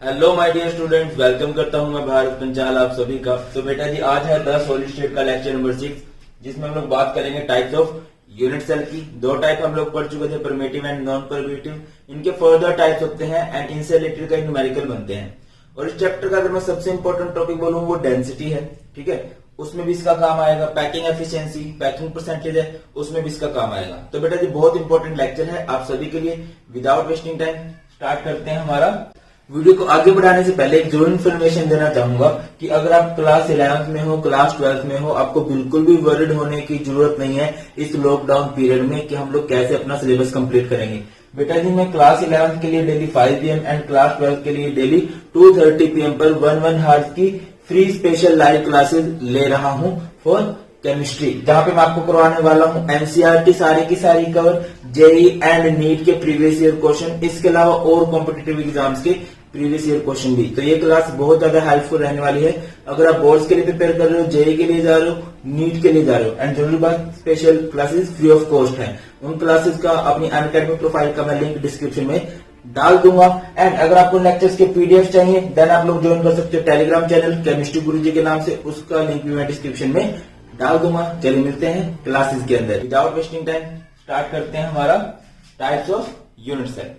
Hello my dear students, welcome करता हूं मैं भारत पंचाल आप सभी का। तो बेटा जी, आज है द सॉलिड स्टेट का लेक्चर नंबर 6, जिसमें हम लोग बात करेंगे टाइप्स ऑफ यूनिट सेल की। दो टाइप हम लोग पढ़ चुके थे, परमेटिव एंड नॉन परमेटिव। इनके फर्दर टाइप्स होते हैं एंड इनसे रिलेटेड कई न्यूमेरिकल बनते हैं। और इस चैप्टर का अगर मैं सबसे इंपॉर्टेंट टॉपिक बोलूं वो डेंसिटी है, ठीक है। उसमें भी इसका काम आएगा। पैकिंग एफिशिएंसी, पैकिंग परसेंटेज है, उसमें भी इसका काम आएगा। तो बेटा जी, बहुत इंपॉर्टेंट लेक्चर है आप सभी के लिए। विदाउट वेस्टिंग टाइम स्टार्ट करते हैं हमारा वीडियो को। आगे बढ़ाने से पहले एक जरूर इन्फॉर्मेशन देना चाहूंगा कि अगर आप क्लास 11th में हो, क्लास 12th में हो, आपको बिल्कुल भी वरिड होने की जरूरत नहीं है इस लॉकडाउन पीरियड में कि हम लोग कैसे अपना सिलेबस कंप्लीट करेंगे। बेटा जी, मैं क्लास 11th के लिए daily 5 PM and class 12th के लिए डेली 2:30 PM पर 1 hours की फ्री स्पेशल लाइव क्लासेस ले रहा हूं फॉर केमिस्ट्री, जहां पे मैं आपको करवाने वाला हूं एनसीईआरटी सारी की सारी कवर, जेई एंड नीट के प्रीवियस ईयर क्वेश्चन, इसके अलावा और कॉम्पिटिटिव एग्जाम्स के प्रीवियस ईयर क्वेश्चन भी। तो ये क्लास बहुत ज्यादा हेल्पफुल रहने वाली है अगर आप बोर्ड्स के लिए प्रिपेयर कर रहे हो, जेई के लिए जा रहे हो, नीट के लिए जा रहे हो। एंड जरूरी बात, special classes free of cost है। उन क्लासेस का अपनी अनअकैडमी प्रोफाइल का मैं लिंक डिस्क्रिप्शन में डाल दूंगा। एंड अगर आपको लेक्चर्स के पीडीएफ चाहिए देन आप लोग ज्वाइन कर सकते हो टेलीग्राम चैनल केमिस्ट्री गुरुजी के नाम से, उसका लिंक भी मैं डिस्क्रिप्शन में डाल दूंगा। चलिए मिलते हैं क्लासेस के अंदर। विदाउट वेस्टिंग टाइम स्टार्ट करते हैं हमारा टाइप्स ऑफ यूनिट सेल।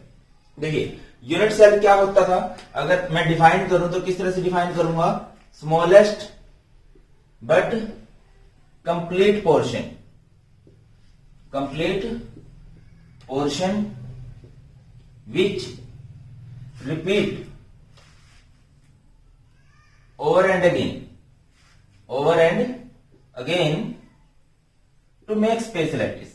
देखिए, यूनिट सेल क्या होता था, अगर मैं डिफाइन करूं तो किस तरह से डिफाइन करूंगा? Smallest but complete portion which repeat over and again to make space lattice.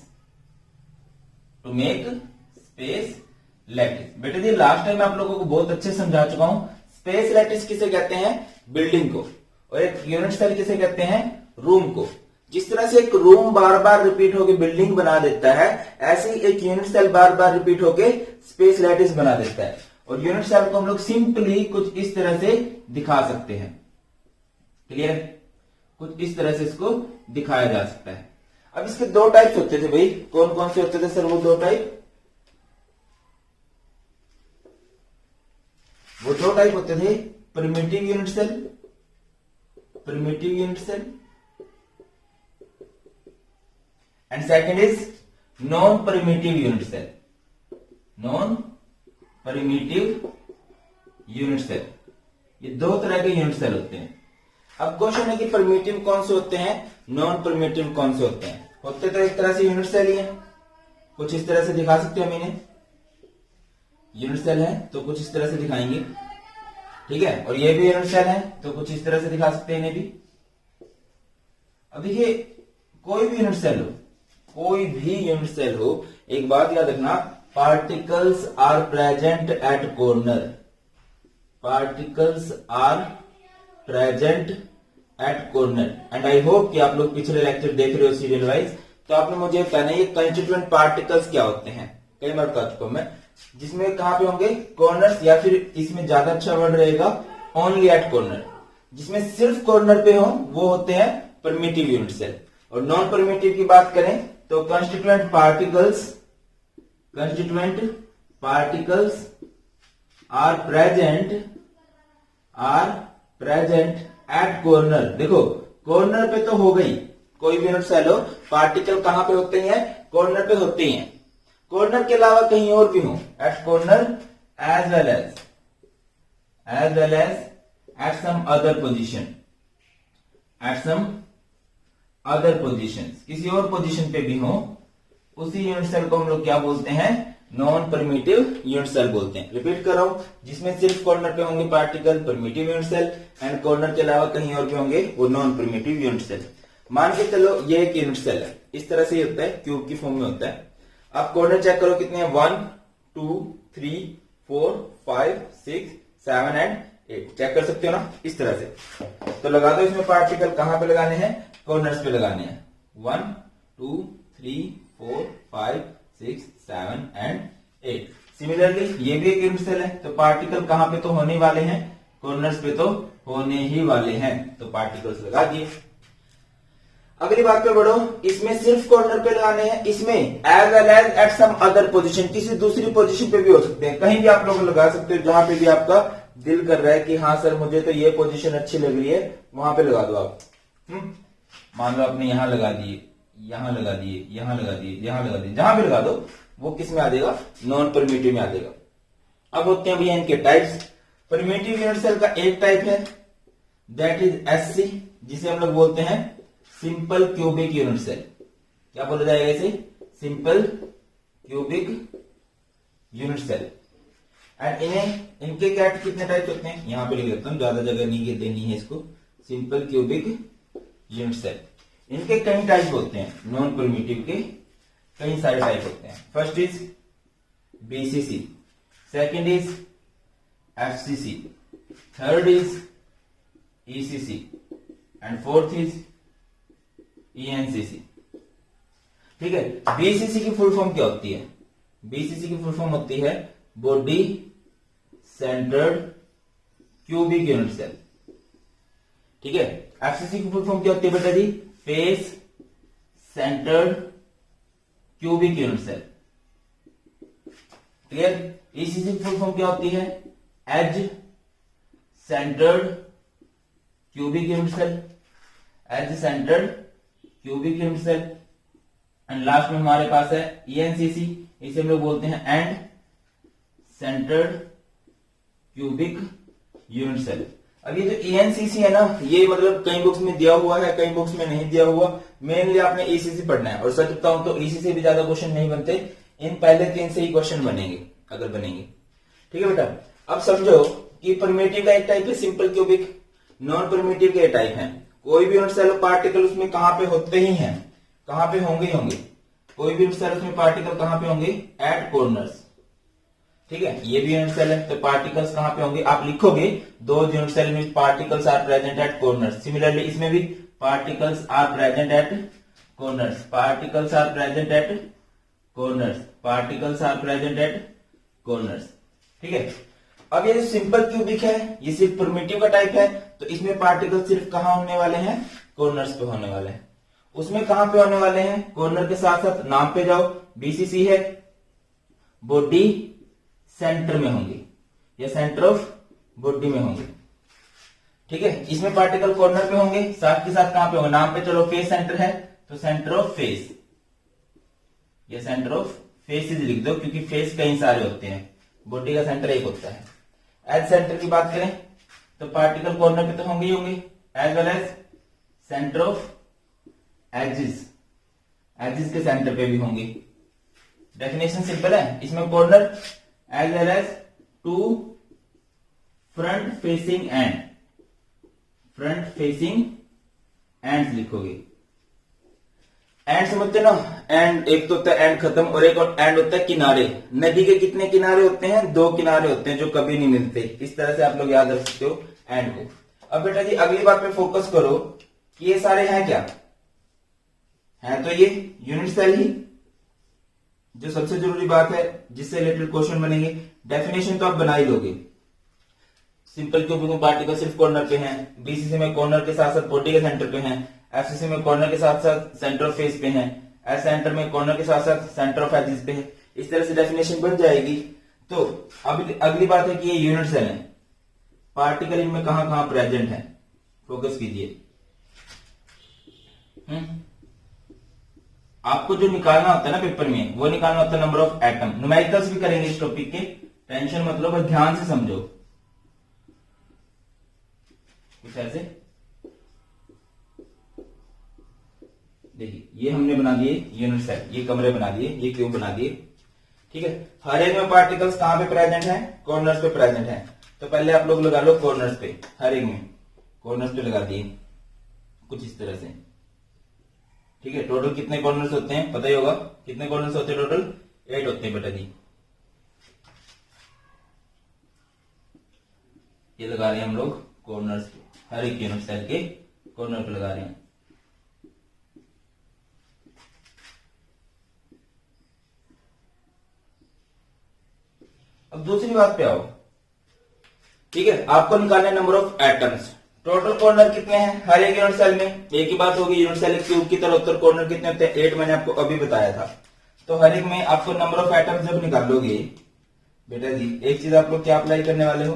बेटा जी, लास्ट टाइम आप लोगों को बहुत अच्छे समझा चुका हूं। स्पेस लैटिस किसे कहते हैं? बिल्डिंग को। और एक यूनिट सेल किसे कहते हैं? रूम को। जिस तरह से एक रूम बार बार रिपीट होकर बिल्डिंग बना देता है, ऐसे ही एक यूनिट सेल बार बार रिपीट होकर स्पेस लैटिस बना देता है। और यूनिट सेल को हम लोग सिंपली कुछ इस तरह से दिखा सकते हैं। क्लियर? कुछ इस तरह से इसको दिखाया जा सकता है। अब इसके दो टाइप्स होते थे भाई, कौन कौन से होते थे सर वो दो टाइप? वो दो टाइप होते थे, primitive unit cell and second is non primitive unit cell. ये दो तरह के यूनिट सेल होते हैं। अब क्वेश्चन है कि प्रिमिटिव कौन से होते हैं, नॉन प्रिमिटिव कौन से होते हैं? होते तो एक तरह से यूनिट सेल ही है, कुछ इस तरह से दिखा सकते हैं हम इन्हें। यूनिट सेल है तो कुछ इस तरह से दिखाएंगे, ठीक है। और ये भी यूनिट सेल है तो कुछ इस तरह से दिखा सकते हैं इन्हें भी। अब देखिए, कोई भी यूनिट सेल हो, एक बात याद रखना, particles are present at corner and I hope कि आप लोग पिछले लेक्चर देख रहे हो सीरियल वाइज। तो आपने मुझे कहना है ये कंस्टिट्यूएंट पार्टिकल्स क्या होते हैं, कई बार कह चुका मैं, जिसमें कहां पे होंगे? कॉर्नर्स, या फिर इसमें ज्यादा अच्छा वर्ड रहेगा ओनली एट कॉर्नर। जिसमें सिर्फ कॉर्नर पे हो वो होते हैं परमिटिव यूनिट सेल। और नॉन परमिटिव की बात करें तो constituent particles are present at corner. देखो, कॉर्नर पे तो हो गई, कोई भी यूनिट सेल हो, पार्टिकल कहां पे होते हैं? कॉर्नर पे होते हैं। कॉर्नर के अलावा कहीं और भी हो, at corner as well as at some other position, किसी और पोजीशन पे भी हो, उसी यूनिट सेल को हम लोग क्या बोलते हैं? नॉन परमिटिव यूनिट सेल बोलते हैं। रिपीट कर रहा हूं, जिसमें सिर्फ कॉर्नर पे होंगे particle, primitive unit cell, and corner के अलावा कहीं और भी होंगे वो नॉन परमिटिव यूनिट सेल। मान के चलो ये एक यूनिट सेल है, इस तरह से होता है, क्यूब की फॉर्म में होता है। आप कॉर्नर चेक करो कितने हैं, 1 2 3 4 5 6 7 एंड 8। चेक कर सकते हो ना इस तरह से। तो लगा दो इसमें पार्टिकल, कहां पे लगाने हैं? कॉर्नर्स पे लगाने हैं। 1 2 3 4 5 6 7 एंड 8। सिमिलरली ये भी एक यूनिट सेल है, तो पार्टिकल कहां पे तो होने वाले हैं? कॉर्नर्स पे तो होने ही वाले हैं, तो पार्टिकल्स लगा दिए। अगली बात पे बढ़ो, इसमें सिर्फ कॉर्नर पे लगाने हैं, इसमें as well as at some other position, किसी दूसरी पोजीशन पे भी हो सकते हैं, कहीं भी आप लोग लगा सकते हो जहां पे भी आपका दिल कर रहा है कि हाँ सर मुझे तो ये पोजीशन अच्छी लग रही है, वहां पे लगा दो आप। मान लो आपने यहां लगा दिए, यहां लगा दिए, यहां लगा दिए, यहां लगा दिए, जहां भी लगा दो वो किस में आ जाएगा, नॉन परमिटिव में आ जाएगा। अब होते हैं भैया इनके टाइप्स। परमिटिव यूनिट सेल का एक टाइप है दैट इज एससी, जिसे हम लोग बोलते हैं सिंपल क्यूबिक यूनिट सेल। क्या बोला जाएगा इसे, simple cubic unit cell. And इनके क्या कितने टाइप होते हैं, यहां पे लिख देता हूं, ज्यादा जगह नहीं देनी है इसको। सिंपल क्यूबिक यूनिट सेल, इनके कई टाइप होते हैं, नॉन परमिटिव के कई सारे टाइप होते हैं। First is BCC, second is FCC, third is ECC and fourth is ENCC. ठीक है, बीसीसी की फुल फॉर्म क्या होती है, बीसीसी की फुल फॉर्म होती है body centred cubic unit cell. ठीक है, एफसीसी की फुल फॉर्म क्या होती है बेटा जी, face centred cubic unit cell. Clear. ECC की फुल फॉर्म क्या होती है, edge centred cubic unit cell, edge centred cubic unit cell. And last में हमारे पास है ईएनसीसी, इसे हम लोग बोलते हैं end centred cubic unit cell. अब ये जो ईएनसीसी है ना, ये मतलब कई बुक्स में दिया हुआ है, कई बुक्स में नहीं दिया हुआ। मेनली आपने ईसीसी पढ़ना है, और सच बताऊं तो ईसी से भी ज्यादा क्वेश्चन नहीं बनते, इन पहले 3 से ही क्वेश्चन बनेंगे अगर बनेंगे। ठीक है बेटा, अब समझो कि परमिटिव का एक टाइप है सिंपल क्यूबिक, नॉन परमिटिव के टाइप है। कोई भी यूनिट सेल पार्टिकल उसमें कहां पे होते ही हैं, कहां पे होंगे ही होंगे। कोई भी यूनिट सेल उसमें पार्टिकल कहां पे होंगे, एट कॉर्नर्स। ठीक है, ये भी यूनिट सेल है तो पार्टिकल्स कहां पे होंगे, आप लिखोगे दो यूनिट सेल में particles are present at corners. Similarly इसमें भी particles are present at corners, particles are present at corners, particles are present at corners. ठीक है, अब ये जो सिंपल क्यूबिक है ये सिर्फ परमिटिव का टाइप है, तो इसमें पार्टिकल सिर्फ कहां होने वाले हैं, कॉर्नर्स पे होने वाले हैं। उसमें कहां पे होने वाले हैं, कॉर्नर के साथ साथ नाम पे जाओ, बीसीसी है, बॉडी सेंटर में होंगे या सेंटर ऑफ बॉडी में होंगे। ठीक है, इसमें पार्टिकल कॉर्नर पे होंगे, साथ के साथ कहां पे होंगे, नाम पे चलो फेस सेंटर है तो सेंटर ऑफ फेस या सेंटर ऑफ फेसेस लिख दो, क्योंकि फेस कई सारे होते हैं, बॉडी का सेंटर एक होता है। एज सेंटर की बात करें तो पार्टिकल कॉर्नर पे तो होंगे ही होंगे, as well as centre of edges, edges के सेंटर पे भी होंगे। डेफिनेशन सिंपल है, इसमें corner as well as two front facing end, front facing ends लिखोगे। एंड समझते ना, एंड एक तो होता है एंड खत्म, और एक और एंड होता है किनारे। नदी के कितने किनारे होते हैं, 2 किनारे होते हैं जो कभी नहीं मिलते। इस तरह से आप लोग याद रख सकते हो एंड को। अब बेटा जी अगली बात पे फोकस करो कि ये सारे हैं क्या, है तो ये यूनिट सेल ही। जो सबसे जरूरी बात है जिससे रिलेटेड क्वेश्चन बनेंगे, डेफिनेशन तो आप बना ही लोगे। सिंपल क्यूबिक में पार्टिकल सिर्फ कॉर्नर पे हैं, बीसीसी में कॉर्नर के साथ साथ बॉडी के सेंटर पे हैं, एफसीसी में कॉर्नर के साथ साथ सेंटर ऑफ फेस पे हैं, एस सेंटर में कॉर्नर के साथ साथ सेंटर ऑफ एजिस पे है। इस तरह से डेफिनेशन बन जाएगी। तो अब अगली बात है कि ये यूनिट सेल है, पार्टिकल इनमें कहां कहां प्रेजेंट है, फोकस कीजिए। आपको जो निकालना होता है ना पेपर में, वो निकालना होता है नंबर ऑफ एटम। न्यूमेरिकल्स भी करेंगे इस टॉपिक के, टेंशन मत लो, बस ध्यान से समझो। कुछ ऐसे देखिए, ये हमने बना दिए यूनिट सेल, ये कमरे बना दिए, ये क्यूब बना दिए। ठीक है, हर एक में पार्टिकल्स कहां पे प्रेजेंट है, कॉर्नर्स पे प्रेजेंट है। तो पहले आप लोग लगा लो कॉर्नर्स पे, हर एक में कॉर्नर्स पे लगा दिए कुछ इस तरह से। ठीक है, टोटल कितने कॉर्नर्स होते हैं पता ही होगा, कितने कॉर्नर्स होते हैं टोटल, 8 होते हैं बेटा जी। ये लगा रहे हैं हम लोग कॉर्नर्स पे, हर एक यूनिट सेल के कॉर्नर पे लगा रहे हैं। अब दूसरी बात पे आओ। ठीक है, आपको निकालना है number of atoms. Total corner कितने हैं हर एक यूनिट सेल में, एक ही बात होगी, यूनिट सेल क्यूब की तरह उत्तर कॉर्नर कितने होते हैं, 8 मैंने आपको अभी बताया था। तो हर एक में आपको नंबर ऑफ एटम्स जब निकालोगे बेटा जी, एक चीज आप लोग क्या अप्लाई करने वाले हो,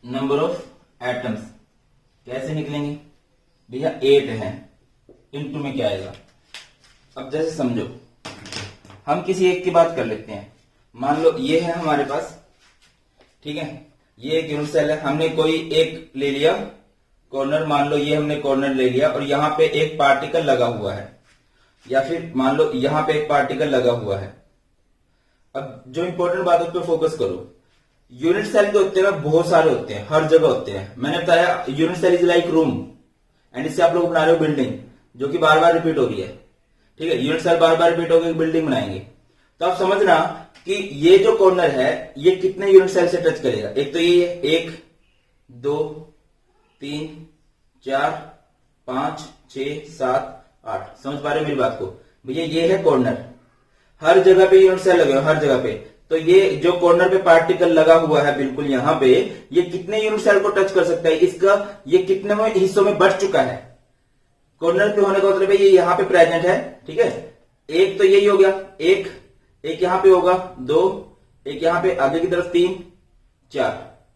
नंबर ऑफ एटम्स कैसे निकलेंगे भैया 8 है, इनटू में क्या आएगा। अब जैसे समझो हम किसी एक की बात कर लेते हैं, मान लो ये है हमारे पास, ठीक है, ये एक यूनिट सेल है, हमने कोई एक ले लिया कॉर्नर, मान लो ये हमने कॉर्नर ले लिया और यहां पे एक पार्टिकल लगा हुआ है, या फिर मान लो यहां पे एक पार्टिकल लगा हुआ है। अब जो इंपॉर्टेंट बात है उस पर फोकस करो। यूनिट सेल जो होते हैं बहुत सारे होते हैं, हर जगह होते हैं। मैंने बताया unit cell is like room, and इससे आप लोग बना रहे हो बिल्डिंग जो कि बार बार रिपीट हो रही है, ठीक है। यूनिट सेल बार बार रिपीट होकर बिल्डिंग बनाएंगे। तो आप समझना कि ये जो कॉर्नर है ये कितने यूनिट सेल से टच करेगा। एक तो ये है 1 2 3 4 5 6 7 8, समझ पा रहे हो मेरी बात को भैया। ये है कॉर्नर, हर जगह पे यूनिट सेल लगे हो, हर जगह पे। तो ये जो कॉर्नर पे पार्टिकल लगा हुआ है बिल्कुल यहां पे, ये कितने यूनिट सेल को टच कर सकता है, इसका ये कितने में हिस्सों में बढ़ चुका है। कॉर्नर पे होने का मतलब है ये यहां पे प्रेजेंट है, ठीक है। एक तो यही हो गया, एक यहां पे होगा, 2 एक यहां पे आगे की तरफ, 3 4,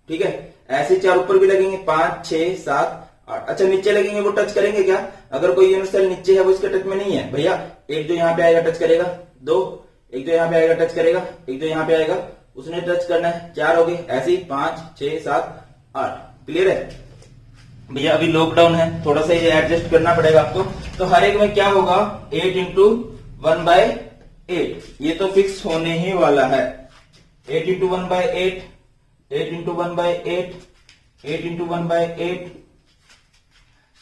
ठीक है। ऐसे 4 ऊपर भी लगेंगे, 5 6 7 8। अच्छा नीचे लगेंगे, वो टच करेंगे क्या? अगर कोई यूनिट सेल नीचे है वो इसके टच में नहीं है भैया। एक जो यहाँ पे आएगा टच करेगा, 2 एक जो यहाँ पे आएगा टच करेगा, एक जो यहाँ पे आएगा उसने टच करना है, 4 हो गए। ऐसे ही 5 6 7 8। क्लियर है भैया? अभी लॉकडाउन है, थोड़ा सा ये एडजस्ट करना पड़ेगा आपको। तो हर एक में क्या होगा, 8 इंटू 1/8, ये तो फिक्स होने ही वाला है। 8 into 1/8, 8 into 1/8, 8 into 1/8,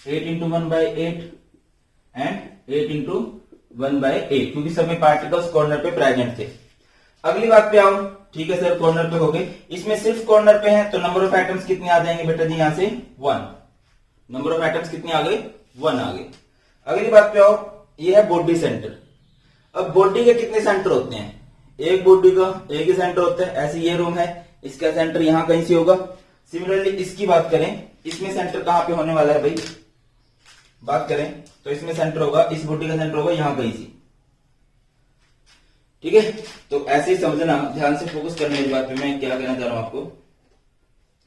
8 into 1/8 and 8 into 1/8, क्योंकि सब में पार्टिकल्स कॉर्नर पे प्रेजेंट थे। अगली बात पे आओ, ठीक है सर कॉर्नर पे हो गए, इसमें सिर्फ कॉर्नर पे है तो नंबर ऑफ एटम्स कितने आ जाएंगे बेटा जी? यहां से 1। नंबर ऑफ एटम्स कितने आ गए? 1 आ गए। अगली बात पे आओ, ये है बॉडी सेंटर। अब बॉडी के कितने सेंटर होते हैं? एक बॉडी का एक ही सेंटर होता है। ऐसे ये रूम है, इसका सेंटर यहां कहीं से होगा। सिमिलरली इसकी बात करें, इसमें सेंटर कहां पे होने वाला है भाई? बात करें तो इसमें सेंटर होगा, इस बॉडी का सेंटर होगा यहां कहीं से, ठीक है। तो ऐसे ही समझना, ध्यान से फोकस करने की बात पे मैं क्या कहना चाह रहा हूं आपको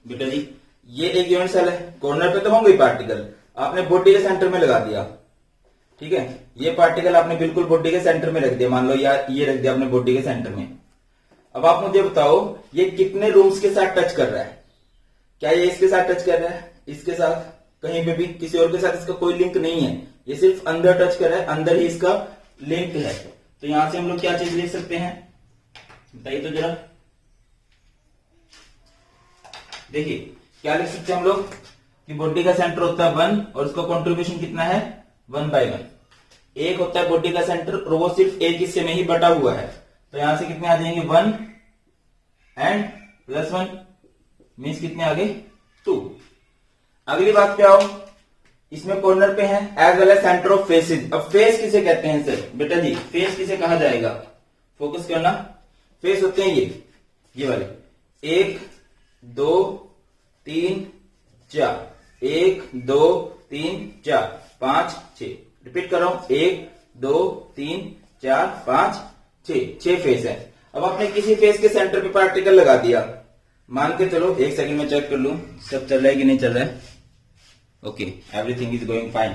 बेटा जी। ये एक यूनिट सेल है, कॉर्नर पे तो होंगे पार्टिकल, आपने बॉडी के सेंटर में लगा दिया, ठीक है। ये पार्टिकल आपने बिल्कुल बॉडी के सेंटर में रख दिया, मान लो यार ये रख दिया आपने बॉडी के सेंटर में। अब आप मुझे बताओ ये कितने रूम्स के साथ टच कर रहा है? क्या ये इसके साथ टच कर रहा है? इसके साथ? कहीं पे भी किसी और के साथ इसका कोई लिंक नहीं है, ये सिर्फ अंदर टच कर रहा है, अंदर ही इसका लिंक है। तो यहां से हम लोग क्या चीज लिख सकते हैं बताइए तो जरा। देखिए क्या लिख सकते हैं हम लोग कि बॉडी का सेंटर होता है 1 और उसका कंट्रीब्यूशन कितना है? 1/1। एक होता है बॉडी का सेंटर और वो सिर्फ एक हिस्से में ही बटा हुआ है। तो यहां से कितने आ जाएंगे? 1 एंड +1 मीन्स कितने आ गए? 2। अगली बात पे आओ, इसमें कॉर्नर पे है as well as centre of faces. अब फेस किसे कहते हैं सर बेटा जी? फेस किसे कहा जाएगा? फोकस करना। फेस होते हैं ये वाले, 1 2 3 4, 1 2 3 4 5 6। रिपीट कर रहा हूं, 1 2 3 4 5 6 फेस है। अब आपने किसी फेस के सेंटर पे पार्टिकल लगा दिया, मान के चलो, एक सेकंड में चेक कर लूं सब चल रहा है कि नहीं चल रहा है। Okay, everything is going fine.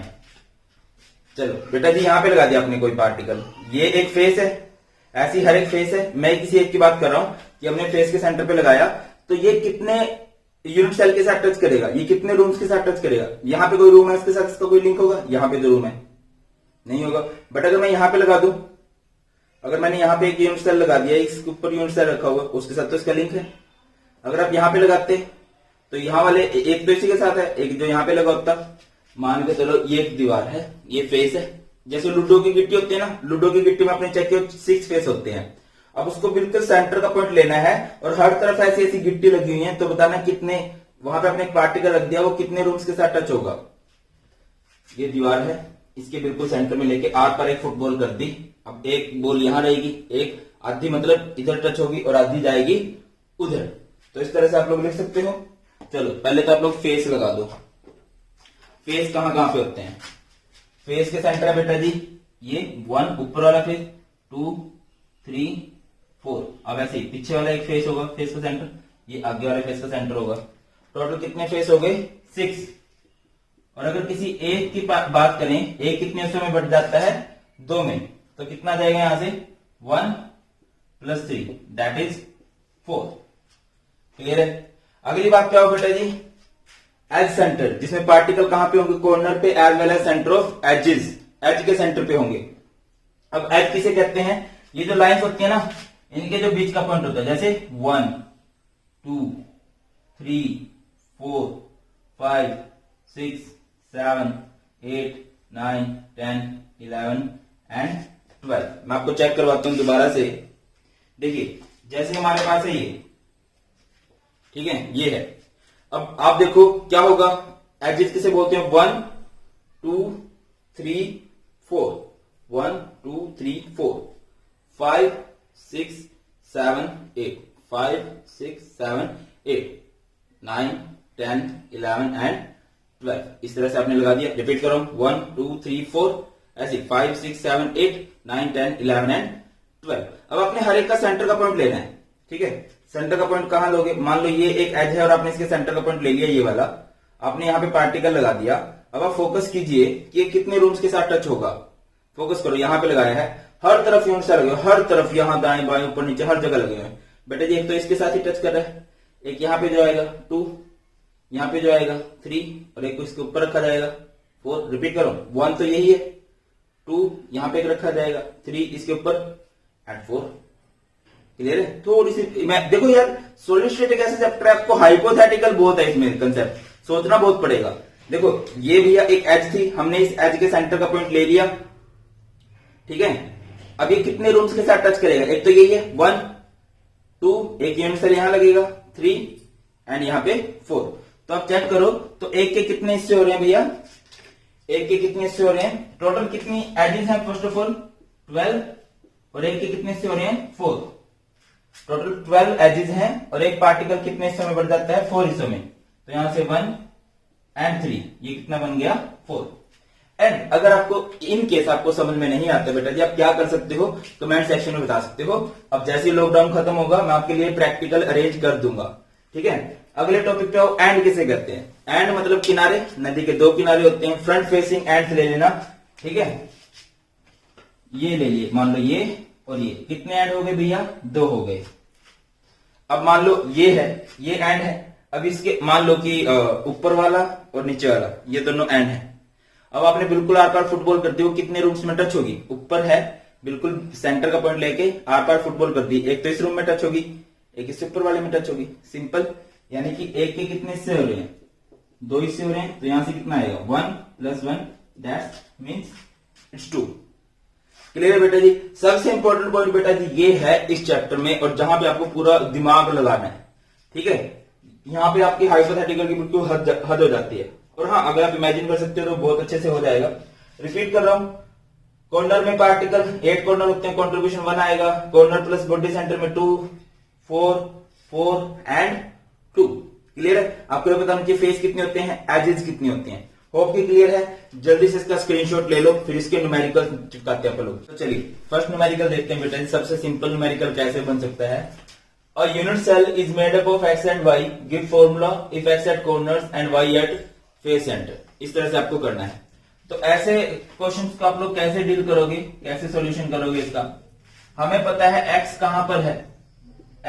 चलो बेटा जी यहां पे लगा दिया आपने कोई पार्टिकल, ये एक फेस है, ऐसी हर एक फेस है। मैं किसी एक की बात कर रहा हूं कि हमने फेस के सेंटर पे लगाया, तो ये कितने यूनिट सेल के साथ टच करेगा? ये कितने रूम्स के साथ टच करेगा? यहां पे कोई रूम है, इसके साथ इसका कोई लिंक होगा? यहां पे जो रूम है नहीं होगा। बट अगर मैं यहां पे लगा दूं, अगर मैंने यहां पे एक यूनिट सेल लगा दिया, इसके ऊपर यूनिट सेल रखा हुआ, उसके साथ तो इसका लिंक है। अगर आप यहां पे लगाते तो यहां वाले एक तो इसी के साथ है, एक जो यहां पे लगा होता, मान के चलो ये एक दीवार है, ये फेस है। जैसे लूडो की गिट्टी होती है ना, लूडो की गिट्टी में आपने चेक किया 6 फेस होते हैं। अब उसको बिल्कुल सेंटर का पॉइंट लेना है और हर तरफ ऐसी ऐसी गिट्टी लगी हुई है, तो बताना कितने, वहां पे आपने एक पार्टिकल रख दिया, वो कितने रूम्स के साथ टच होगा? ये दीवार है, इसके बिल्कुल सेंटर में लेके आर पर एक फुटबॉल कर दी। अब एक बॉल यहां रहेगी, एक आधी मतलब इधर टच होगी और आधी जाएगी उधर। तो इस तरह से आप लोग लिख सकते हो। चलो पहले तो आप लोग फेस लगा दो। फेस कहां कहां पे होते हैं? फेस के सेंटर है बेटा जी ये 1 ऊपर वाला फेस, 2 3 4। अब ऐसे ही पीछे वाला एक फेस होगा, फेस का सेंटर, ये आगे वाले फेस का सेंटर होगा। टोटल कितने फेस हो गए 6। और अगर किसी एक की बात करें, एक कितने हिस्सों में बट जाता है 2 में, तो कितना जाएगा यहां से 1 + 3 दैट इज 4। क्लियर है। अगली बात क्या हो बेटा जी, एज सेंटर, जिसमें पार्टिकल कहां पे होंगे, कॉर्नर पे as well as centre of edges, edge के सेंटर पे होंगे। अब एज किसे कहते हैं, ये जो लाइंस होती है ना, इनके जो बीच का पॉइंट होता है, जैसे 1 2 3 4 5 6 7 8 9 10 11 एंड 12। मैं आपको चेक करवाता हूं दोबारा से। देखिए जैसे हमारे पास है ये, ठीक है, ये है। अब आप देखो क्या होगा, एजेस किसे बोलते हैं, 1 2 3 4, 1 2 3 4 5 6 7 8 5 6 7 8 9 10 11 एंड 12। इस तरह से आपने लगा दिया। रिपीट करो, 1 2 3 4 ऐसे 5 6 7 8 9 10 11 एंड 12। अब आपने हर एक का सेंटर का पॉइंट लेना है, ठीक है। सेंटर का पॉइंट कहां लोगे, मान लो ये एक एज है और आपने इसके सेंटर का पॉइंट ले लिया, ये वाला आपने यहाँ पे पार्टिकल लगा दिया। अब आप फोकस कीजिए कि ये कितने रूम्स के साथ टच होगा। फोकस करो, यहाँ पे लगाया है, हर तरफ यूनिट से लगे, हर तरफ, यहाँ दाएं बाएं ऊपर नीचे हर जगह लगे हुए हैं। बेटा जी एक तो इसके साथ ही टच कर रहा है, एक यहाँ पे जो आएगा 2, यहाँ पे जो आएगा 3 और एक को इसके ऊपर रखा जाएगा 4। रिपीट करो, 1 तो यही है, 2 यहाँ पे एक रखा जाएगा, 3 इसके ऊपर एंड 4। क्लियर है। थोड़ी सी मैं देखो यार, सॉलिड स्टेट एक ऐसा चैप्टर है, आपको हाइपोथेटिकल बहुत है इसमें, कंसेप्ट सोचना बहुत पड़ेगा। देखो ये भैया एक एज थी, हमने इस एज के सेंटर का पॉइंट ले लिया, ठीक है। अब ये कितने रूम्स के साथ टच करेगा, एक तो यही है 1 2, एक यूनिट सेल यहां लगेगा 3 एंड यहाँ पे 4। तो आप चेक करो, तो एक के कितने हिस्से हो रहे हैं भैया, एक के कितने हिस्से हो रहे हैं, टोटल कितनी एजेस हैं, फर्स्ट ऑफ ऑल 12 और एक के कितने हिस्से हो रहे हैं 4। टोटल 12 एजेस हैं और एक पार्टिकल कितने हिस्सों में बढ़ जाता है 4 हिस्सों में। तो यहां से 1 एंड 3, ये कितना बन गया 4। एंड अगर आपको इन केस आपको समझ में नहीं आता बेटा जी, आप क्या कर सकते हो, कमेंट सेक्शन में बता सकते हो। अब जैसे ही लॉकडाउन खत्म होगा मैं आपके लिए प्रैक्टिकल अरेंज कर दूंगा, ठीक है। अगले टॉपिक पे आओ, एंड किसे कहते हैं। एंड मतलब किनारे, नदी के 2 किनारे होते हैं, फ्रंट फेसिंग एंड ले लेना, ठीक है। ये ले लिए, मान लो ये और ये कितने एंड हो गए भैया, 2 हो गए। अब मान लो ये है, ये एंड है। अब इसके मान लो कि ऊपर वाला और नीचे वाला ये दोनों एंड है। अब आपने बिल्कुल आर पार फुटबॉल कर दी, वो कितने रूम्स में टच होगी, ऊपर है बिल्कुल सेंटर का पॉइंट लेके आर पार फुटबॉल कर दी, एक तो इस रूम में टच होगी, एक इससे ऊपर वाले में टच होगी। सिंपल, यानी कि एक के कितने हिस्से हो रहे हैं, 2 हिस्से हो रहे हैं, तो यहां से कितना आएगा 1 + 1 दैट मींस इट्स 2। क्लियर है बेटा जी। सबसे इंपॉर्टेंट पॉइंट बेटा जी ये है इस चैप्टर में, और जहां पे आपको पूरा दिमाग लगाना है, ठीक है। यहाँ पे आपकी हाइपोथेटिकल की बिल्कुल हद हो जाती है। और हाँ, अगर आप इमेजिन कर सकते हो तो बहुत अच्छे से हो जाएगा। रिपीट कर रहा हूं, कॉर्नर में पार्टिकल 8 कॉर्नर होते हैं, कॉन्ट्रीब्यूशन 1 आएगा, कॉर्नर प्लस बॉडी सेंटर में 2 4 4 एंड 2। क्लियर है। आपको ये बताना चाहिए फेस कितने होते हैं, एजेस कितनी होती हैं। होप कि क्लियर है। जल्दी से इसका स्क्रीनशॉट ले लो, फिर इसके न्यूमेरिकल चिपकाते हैं अपन लोग। तो चलिए फर्स्ट न्यूमेरिकल देखते हैं बेटा। सबसे सिंपल न्यूमेरिकल कैसे बन सकता है। A unit cell is made up of x and y, give formula if x at corners and y at face centre. इस तरह से आपको करना है। तो ऐसे क्वेश्चंस को आप लोग कैसे डील करोगे, कैसे सॉल्यूशन करोगे इसका। हमें पता है x कहां पर है,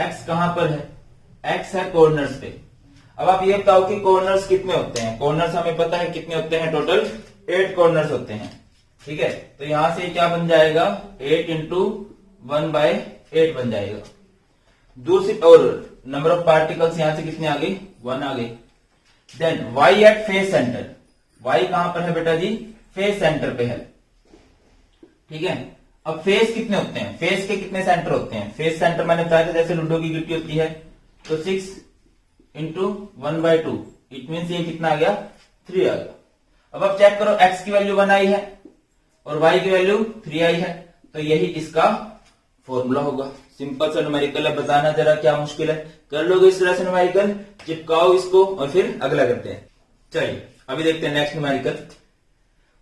x कहां पर है, x है कॉर्नर्स पे। अब आप ये बताओ कि कॉर्नर्स कितने होते हैं। कॉर्नर्स हमें पता है कितने होते हैं, टोटल 8 कॉर्नर्स होते हैं, ठीक है। तो यहां से क्या बन जाएगा 8 × 1/8 बन जाएगा। दूसरी और नंबर ऑफ पार्टिकल्स यहां से कितने आ गए 1 आ गए। Then y at face centre, y कहां पर है बेटा जी, फेस सेंटर पे है, ठीक है। अब फेस कितने होते हैं, फेस के कितने सेंटर होते हैं। फेस सेंटर मैंने बताया था जैसे लूडो की गिट्टी होती है, तो 6 × 1/2 इट मीन ये कितना आ गया 3 आ गया। अब आप चेक करो x की वैल्यू 1 आई है और y की वैल्यू 3 आई है, तो यही इसका फॉर्मूला होगा। सिंपल सा न्यूमेरिकल है, बताना जरा क्या मुश्किल है, कर लोगे इस तरह से न्यूमेरिकल, चिपकाओ इसको और फिर अगला करते हैं। चलिए अभी देखते हैं नेक्स्ट न्यूमेरिकल।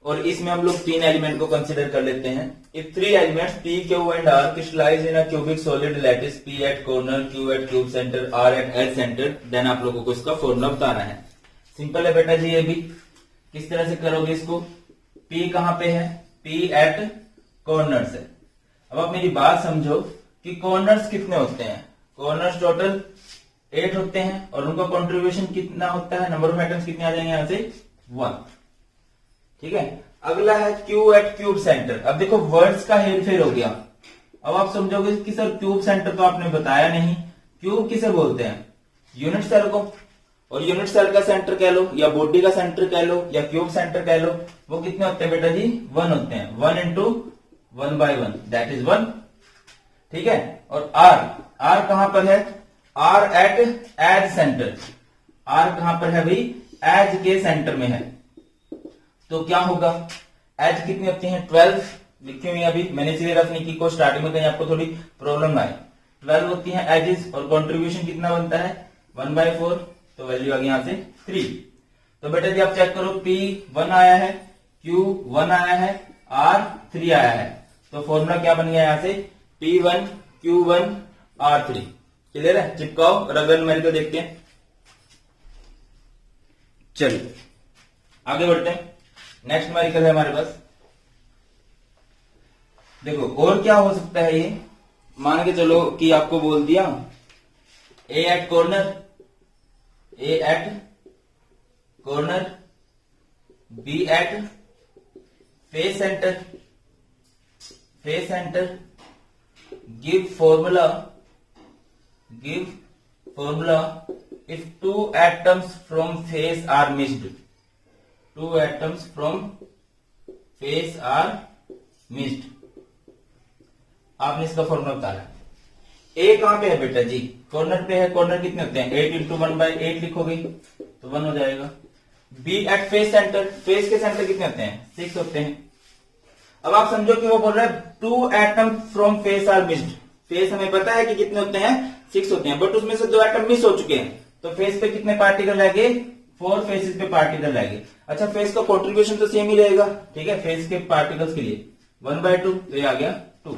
और इसमें हम लोग 3 एलिमेंट को कंसिडर कर लेते हैं। If 3 elements P, Q and R crystallize in a cubic solid lattice P at corner, Q at cube center, R at edge center, then आप लोगों को इसका फॉर्मूला बताना है। सिंपल है बेटा जी, ये भी किस तरह से करोगे इसको। P कहां पे है, P at corners है। अब आप मेरी बात समझो कि कॉर्नर्स कितने होते हैं। कॉर्नर्स टोटल 8 होते हैं और उनका कंट्रीब्यूशन कितना होता है, नंबर ऑफ एटम्स कितने आ जाएंगे यहां से 1। ठीक है, अगला है Q एट क्यूब सेंटर। अब देखो वर्ड्स का हेरफेर हो गया। अब आप समझोगे कि सर क्यूब सेंटर तो आपने बताया नहीं, क्यूब किसे बोलते हैं, यूनिट सेल को। और यूनिट सेल का सेंटर कह लो या बॉडी का सेंटर कह लो या क्यूब सेंटर कह लो, वो कितने होते हैं बेटा जी 1 होते हैं। 1 इंटू 1/1 दैट इज 1। ठीक है, और R कहां पर है, R at edge centre. R कहां पर है भाई, एज के सेंटर में है। तो क्या होगा, एज कितनी होती है 12 लिखी हुई है अभी, मैंने इसलिए रफ नहीं की को स्टार्टिंग में कहीं आपको थोड़ी प्रॉब्लम आए। 12 होती है एजेस और कंट्रीब्यूशन कितना बनता है 1/4, तो वैल्यू आ गई यहां से 3। तो बेटा जी आप चेक करो, P 1 आया है, Q 1 आया है, R 3 आया है। तो फॉर्मूला क्या बन गया यहां से P1 Q1 R3। क्लियर है, चिपकाओ और अगला न्यूमेरिकल देखते हैं। चलिए आगे बढ़ते हैं। नेक्स्ट न्यूमेरिकल है हमारे पास, देखो और क्या हो सकता है ये। मान के चलो कि आपको बोल दिया A at corner, A at corner, B at face centre, face centre, give formula if 2 atoms from face are missed, 2 atoms from face are missed। आपने इसका फॉर्मूला बताना। A कहां पे है बेटा जी, कॉर्नर पे है। कॉर्नर कितने होते हैं 8 इंटू 1/8 लिखोगे तो 1 हो जाएगा। B at face centre, face के सेंटर कितने होते हैं 6 होते हैं। अब आप समझो कि वो बोल रहा है 2 atom from face are missed. Face हमें पता है कि कितने होते हैं 6 होते हैं, बट उसमें से 2 एटम मिस हो चुके हैं। तो फेस पे कितने पार्टिकल रहेंगे 4 फेसेस पे पार्टिकल रहेंगे। अच्छा फेस का कंट्रीब्यूशन तो सेम ही रहेगा, ठीक है, फेस के पार्टिकल्स के लिए 1/2, तो ये आ गया 2।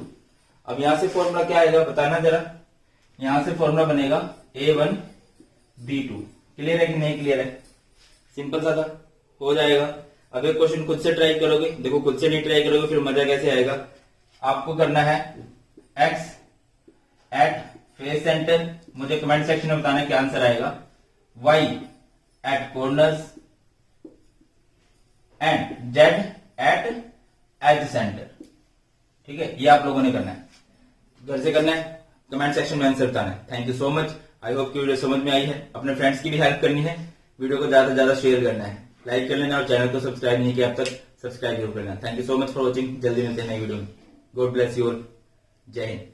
अब यहां से फॉर्मूला क्या आएगा बताना जरा। यहां से फॉर्मूला बनेगा A1 B2। क्लियर है कि नहीं क्लियर है, सिंपल सा था, हो जाएगा। अब एक क्वेश्चन खुद से ट्राई करोगे, देखो खुद से नहीं ट्राई करोगे फिर मजा कैसे आएगा। आपको करना है X एट फेस सेंटर, मुझे कमेंट सेक्शन में बताना क्या आंसर आएगा। Y at corners and Z at edge centre. ठीक है, ये आप लोगों ने करना है, घर से करना है, कमेंट सेक्शन में आंसर बताना है। Thank you so much, I hope कि वीडियो समझ में आई है। अपने फ्रेंड्स की भी हेल्प करनी है, वीडियो को ज्यादा से ज्यादा शेयर करना है, लाइक कर लेना और चैनल को सब्सक्राइब नहीं किया अब तक सब्सक्राइब जरूर करना। Thank you so much for watching, जल्दी मिलते हैं नई वीडियो में। गॉड ब्लेस यू ऑल, जय हिंद।